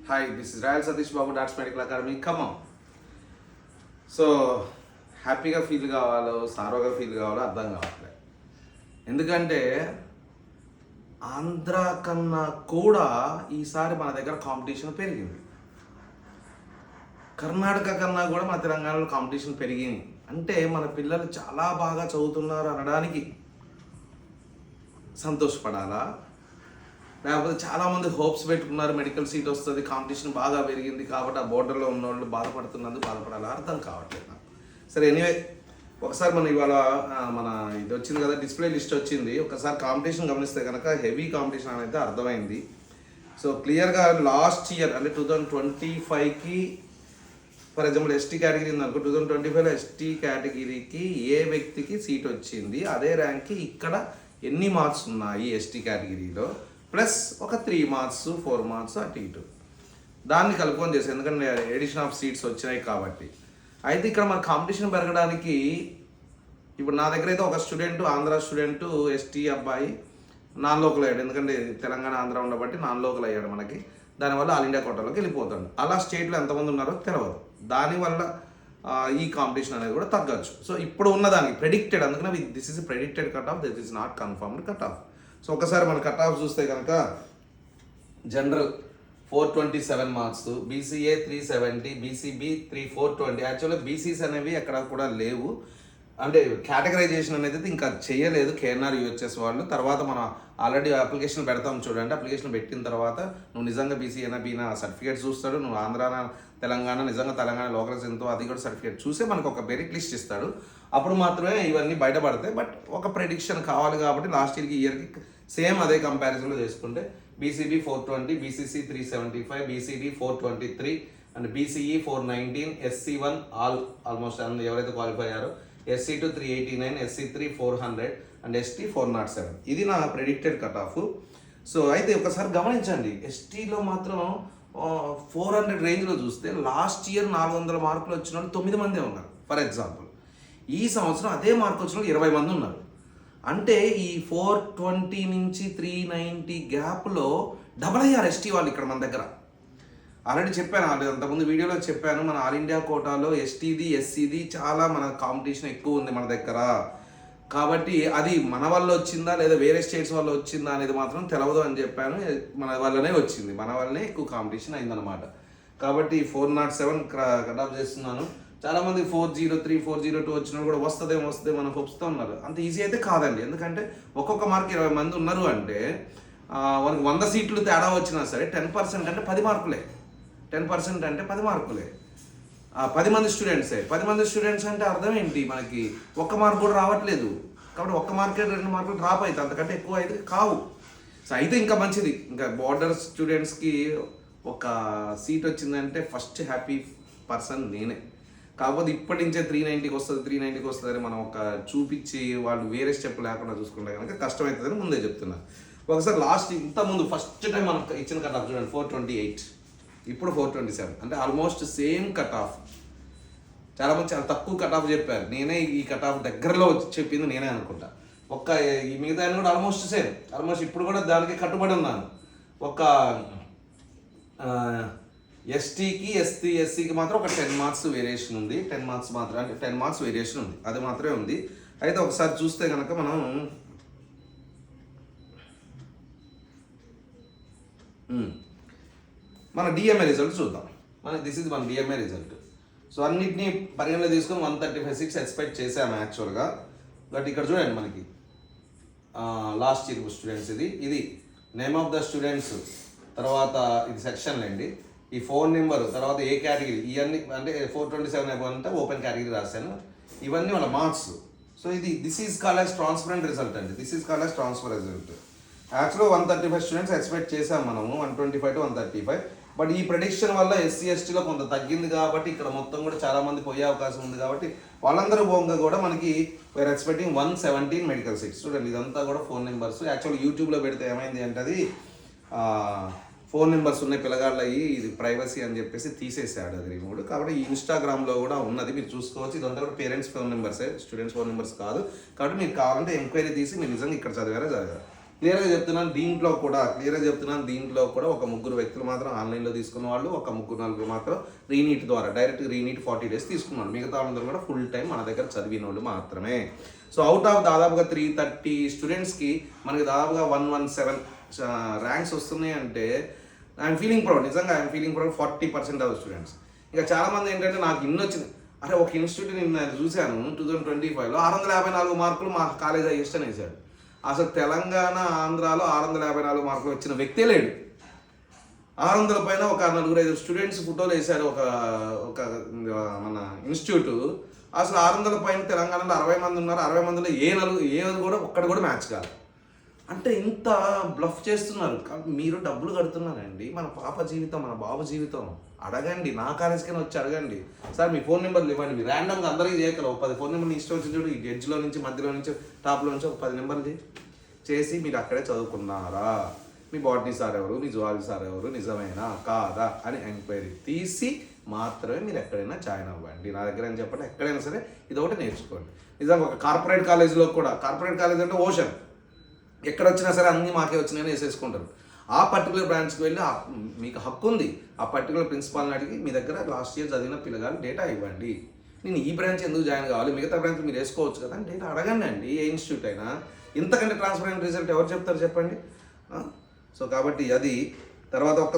Hi, this is Rayal Satish Babu, Darts Medical Academy. Come on. So హ్యాపీగా feel కావాలో సారోగా feel కావాలో అర్థం కావట్లేదు. ఎందుకంటే ఆంధ్ర కన్నా కూడా ఈసారి మన దగ్గర కాంపిటీషన్ పెరిగింది. కర్ణాటక కన్నా కూడా మన తెలంగాణలో కాంపిటీషన్ పెరిగింది. అంటే మన పిల్లలు చాలా బాగా చదువుతున్నారు అనడానికి సంతోషపడాలా, లేకపోతే చాలామంది హోప్స్ పెట్టుకున్నారు మెడికల్ సీట్ వస్తుంది, కాంపిటీషన్ బాగా పెరిగింది కాబట్టి ఆ బోర్డర్లో ఉన్న వాళ్ళు బాధపడుతున్నందుకు బాధపడాలి అర్థం కావట్లేదు నాకు. సరే, ఎనీవే ఒకసారి మనం ఇవాళ మన ఇది వచ్చింది కదా, డిస్ప్లే లిస్ట్ వచ్చింది. ఒకసారి కాంపిటీషన్ గమనిస్తే కనుక హెవీ కాంపిటీషన్ అనేది అర్థమైంది. సో క్లియర్గా లాస్ట్ ఇయర్ అంటే 2025కి ఫర్ ఎగ్జాంపుల్ ఎస్టీ కేటగిరీ ఉందనుకో, 2025లో ఎస్టీ కేటగిరీకి ఏ వ్యక్తికి సీట్ వచ్చింది, అదే ర్యాంక్కి ఇక్కడ ఎన్ని మార్క్స్ ఉన్నాయి ఎస్టీ కేటగిరీలో, ప్లస్ ఒక 3 మార్క్స్ 4 మార్క్స్ అటు ఇటు దాన్ని కలుపుకొని చేసి, ఎందుకంటే ఎడిషన్ ఆఫ్ సీట్స్ వచ్చినాయి కాబట్టి. అయితే ఇక్కడ మన కాంపిటీషన్ పెరగడానికి ఇప్పుడు నా దగ్గర అయితే ఒక స్టూడెంట్, ఆంధ్ర స్టూడెంట్ ఎస్టీ అబ్బాయి నాన్ లోకల్ అయ్యాడు. ఎందుకంటే తెలంగాణ ఆంధ్ర ఉండబట్టి నాన్ లోకల్ అయ్యాడు మనకి. దానివల్ల ఆల్ ఇండియా కోటాలోకి వెళ్ళిపోతాడు. అలా స్టేట్లో ఎంతమంది ఉన్నారో తెలియదు. దానివల్ల ఈ కాంపిటీషన్ అనేది కూడా తగ్గచ్చు. సో ఇప్పుడు ఉన్నదానికి ప్రెడిక్టెడ్, అందుకనే this is predicted cut off, this is not confirmed cut off. So ఒకసారి మన కట్ ఆఫ్ చూస్తే కనుక జనరల్ 427 మార్క్స్, బీసీఏ 370, బీసీబీ 420. యాక్చువల్గా బీసీస్ అనేవి ఎక్కడ కూడా లేవు, అంటే కేటగరైజేషన్ అనేది ఇంకా చేయలేదు కేఎన్ఆర్ యూహెచ్ఎస్ వాళ్ళు. తర్వాత మనం ఆల్రెడీ అప్లికేషన్ పెడతాం చూడండి. అప్లికేషన్ పెట్టిన తర్వాత నువ్వు నిజంగా బీసీఏనా బీనా సర్టిఫికేట్ చూస్తాడు, నువ్వు ఆంధ్ర తెలంగాణ నిజంగా తెలంగాణ లోకల్స్ ఎంతో అది కూడా సర్టిఫికేట్ చూసే మనకు ఒక మెరిట్ లిస్ట్ ఇస్తాడు. అప్పుడు మాత్రమే ఇవన్నీ బయటపడతాయి. బట్ ఒక ప్రెడిక్షన్ కావాలి కాబట్టి లాస్ట్ ఇయర్కి సేమ్ అదే కంపారిజన్లో చేసుకుంటే BCB 420, BCC 375, BCD 423 and BCE 419, ఎస్సీ1 ఆల్మోస్ట్ ఎవరైతే క్వాలిఫై అయ్యారో, ఎస్సీ2 389, ఎస్సీ3 400 అండ్ ఎస్టీ 407. ఇది నా ప్రెడిక్టెడ్ కట్ ఆఫ్. సో అయితే ఒకసారి గమనించండి, ఎస్టీలో మాత్రం 400 రేంజ్లో చూస్తే లాస్ట్ ఇయర్ 400 మార్కులు వచ్చిన వాళ్ళు 9 మందే ఉన్నారు ఫర్ ఎగ్జాంపుల్. ఈ సంవత్సరం అదే మార్కు వచ్చిన వాళ్ళు 20 మంది ఉన్నారు. అంటే ఈ 420 నుంచి 390 గ్యాప్లో డబల్ అయ్యారు ఎస్టీ వాళ్ళు ఇక్కడ మన దగ్గర. ఆల్రెడీ చెప్పాను, అంతకుముందు వీడియోలో చెప్పాను, మన ఆల్ ఇండియా కోటాలో ఎస్టీది ఎస్సీది చాలా మన కాంపిటీషన్ ఎక్కువ ఉంది మన దగ్గర. కాబట్టి అది మన వల్ల వచ్చిందా లేదా వేరే స్టేట్స్ వల్ల వచ్చిందా అనేది మాత్రం తెలియదు అని చెప్పాను. మన వల్లనే వచ్చింది, మన వల్లనే ఎక్కువ కాంపిటీషన్ అయిందనమాట. కాబట్టి 407 కట్ ఆఫ్ చేస్తున్నాను. చాలామంది 403, 402 వచ్చినా కూడా వస్తుందేమో మనం హోప్స్తో ఉన్నారు. అంత ఈజీ అయితే కాదండి. ఎందుకంటే ఒక్కొక్క మార్క్ 20 మంది ఉన్నారు అంటే మనకు 100 సీట్లు తేడా వచ్చినా సరే 10% అంటే 10 మార్కులే. 10% అంటే 10 మార్కులే. 10 మంది స్టూడెంట్సే. 10 మంది స్టూడెంట్స్ అంటే అర్థం ఏంటి, మనకి ఒక్క మార్క్ కూడా రావట్లేదు. కాబట్టి ఒక్క మార్కే 2 మార్కులు డ్రాప్ అవుతాయి, అంతకంటే ఎక్కువ అయితే కావు. సో అయితే ఇంకా మంచిది, ఇంకా బార్డర్ స్టూడెంట్స్కి ఒక సీట్ వచ్చిందంటే ఫస్ట్ హ్యాపీ పర్సన్ నేనే. కాకపోతే ఇప్పటి నుంచే 390కి వస్తుంది అని మనం ఒక చూపించి వాళ్ళు వేరే స్టెప్ లేకుండా చూసుకుంటే కనుక కష్టమవుతుందని ముందే చెప్తున్నా. ఒకసారి లాస్ట్ ఇంతకుముందు ఫస్ట్ టైం మనకు ఇచ్చిన కట్ ఆఫ్ చూడండి 428, ఇప్పుడు 427, అంటే ఆల్మోస్ట్ సేమ్ కట్ ఆఫ్. చాలామంది చాలా తక్కువ కట్ ఆఫ్ చెప్పారు, నేనే ఈ కట్ ఆఫ్ దగ్గరలో చెప్పింది నేనే అనుకుంటా. ఈ మిగతా కూడా ఆల్మోస్ట్ సేమ్, ఆల్మోస్ట్ ఇప్పుడు కూడా దానికి కట్టుబడి ఉన్నాను. ఒక ఎస్టీకి ఎస్సీకి మాత్రం ఒక 10 మార్క్స్ వేరియేషన్ ఉంది. 10 మార్క్స్ మాత్రం, అంటే 10 మార్క్స్ వేరియేషన్ ఉంది, అది మాత్రమే ఉంది. అయితే ఒకసారి చూస్తే కనుక మనం మన డిఎంఏ రిజల్ట్ చూద్దాం. దిస్ ఇస్ మన డిఎంఏ రిజల్ట్. సో అన్నిటినీ పరిగణలో తీసుకొని 135 ఎక్స్పెక్ట్ చేశాము యాక్చువల్గా. బట్ ఇక్కడ చూడండి మనకి లాస్ట్ ఇయర్ స్టూడెంట్స్, ఇది నేమ్ ఆఫ్ ద స్టూడెంట్స్, తర్వాత ఇది సెక్షన్ అండి, ఈ ఫోన్ నెంబర్, తర్వాత ఏ కేటగిరీ, ఇవన్నీ అంటే 427 అంటే ఓపెన్ కేటగిరీ రాశాను, ఇవన్నీ వాళ్ళ marks. So this is called as transparent result అండి. This is called as transfer result. యాక్చువల్గా 135 స్టూడెంట్స్ ఎక్స్పెక్ట్ చేసాం మనము, 125 to 135. బట్ ఈ ప్రెడిక్షన్ వల్ల ఎస్సీ ఎస్టీలో కొంత తగ్గింది కాబట్టి ఇక్కడ మొత్తం కూడా చాలా మంది పోయే అవకాశం ఉంది. కాబట్టి వాళ్ళందరూ పోగా కూడా మనకి వేర్ ఎక్స్పెక్టింగ్ 117 మెడికల్ సీట్స్. చూడండి ఇదంతా కూడా ఫోన్ నెంబర్స్. యాక్చువల్గా యూట్యూబ్లో పెడితే ఏమైంది అంటే అది ఫోన్ నెంబర్స్ ఉన్నాయి పిల్లగాళ్ళు అయ్యి, ఇది ప్రైవసీ అని చెప్పేసి తీసేసాడు అది రిమూవ్. కాబట్టి ఇన్స్టాగ్రామ్లో కూడా ఉన్నది, మీరు చూసుకోవచ్చు. ఇదంతా కూడా పేరెంట్స్ ఫోన్ నెంబర్సే, స్టూడెంట్స్ ఫోన్ నెంబర్స్ కాదు. కాబట్టి మీరు కావాలంటే ఎంక్వైరీ తీసి మీరు నిజంగా ఇక్కడ చదివారా క్లియర్గా చెప్తున్నాను, దీంట్లో కూడా ఒక ముగ్గురు వ్యక్తులు మాత్రం ఆన్లైన్లో తీసుకున్న వాళ్ళు, ఒక ముగ్గురు నలుగురు మాత్రం రీనీట్ ద్వారా డైరెక్ట్ రీనీట్ 40 days తీసుకున్నాను. మిగతా వాళ్ళందరూ కూడా ఫుల్ టైం మన దగ్గర చదివిన వాళ్ళు మాత్రమే. సో అవుట్ ఆఫ్ దాదాపుగా 330 స్టూడెంట్స్కి మనకి దాదాపుగా 117 ర్యాంక్స్ వస్తున్నాయి అంటే ఐఎమ్ ఫీలింగ్ ప్రౌడ్. నిజంగా I'm feeling proud. 40% of students. ఇంకా చాలామంది ఏంటంటే నాకు ఇన్ని వచ్చింది, అరే ఒక ఇన్స్టిట్యూట్ నేను చూశాను 2025లో 654 మార్కులు మా కాలేజ్ హైయెస్ట్ అని వేశాడు. అసలు తెలంగాణ ఆంధ్రాలో 654 మార్కులు వచ్చిన వ్యక్తే లేడు. 600 పైన ఒక 4-5 స్టూడెంట్స్ ఫోటోలు వేశారు ఒక మన ఇన్స్టిట్యూట్. అసలు 600 పైన తెలంగాణలో 60 మంది ఉన్నారు. 60 మందిలో ఏది కూడా ఒక్కటి కూడా మ్యాచ్ కాదు. అంటే ఇంత బ్లఫ్ చేస్తున్నారు. మీరు డబ్బులు కడుతున్నారండి. మన పాప జీవితం, మన బాబు జీవితం. అడగండి, నా కాలేజ్కైనా వచ్చి అడగండి. సార్ మీ ఫోన్ నెంబర్లు ఇవ్వండి. మీరు ర్యాండమ్గా అందరికీ చేయగలరు. 10 ఫోన్ నెంబర్లు ఇష్టం వచ్చి చూడు, ఈ ఎడ్జ్లో నుంచి, మధ్యలో నుంచి, టాప్లో నుంచి ఒక 10 నెంబర్లు చేసి మీరు అక్కడే చదువుకున్నారా, మీ బాటనీ సార్ ఎవరు, మీ జువాలజీ సార్ ఎవరు, నిజమేనా కాదా అని ఎంక్వైరీ తీసి మాత్రమే మీరు ఎక్కడైనా జాయిన్ అవ్వండి. నా దగ్గర అని చెప్పండి, ఎక్కడైనా సరే ఇది ఒకటి నేర్చుకోండి. నిజంగా ఒక కార్పొరేట్ కాలేజీలో కూడా, కార్పొరేట్ కాలేజ్ అంటే ఓషన్, ఎక్కడ వచ్చినా సరే అన్నీ మాకే వచ్చినాయని వేసేసుకుంటారు. ఆ పర్టికులర్ బ్రాంచ్కి వెళ్ళి మీకు హక్కు ఉంది. ఆ పర్టికులర్ ప్రిన్సిపాల్ని అడిగి మీ దగ్గర లాస్ట్ ఇయర్ చదివిన పిల్లగాలు డేటా ఇవ్వండి, నేను ఈ బ్రాంచ్ ఎందుకు జాయిన్ కావాలి, మిగతా బ్రాంచ్ మీరు వేసుకోవచ్చు కదా అని డేటా అడగండి అండి. ఏ ఇన్స్టిట్యూట్ అయినా ఇంతకంటే ట్రాన్స్పరెంట్ రిజల్ట్ ఎవరు చెప్తారు చెప్పండి. సో కాబట్టి అది తర్వాత ఒక్కసారి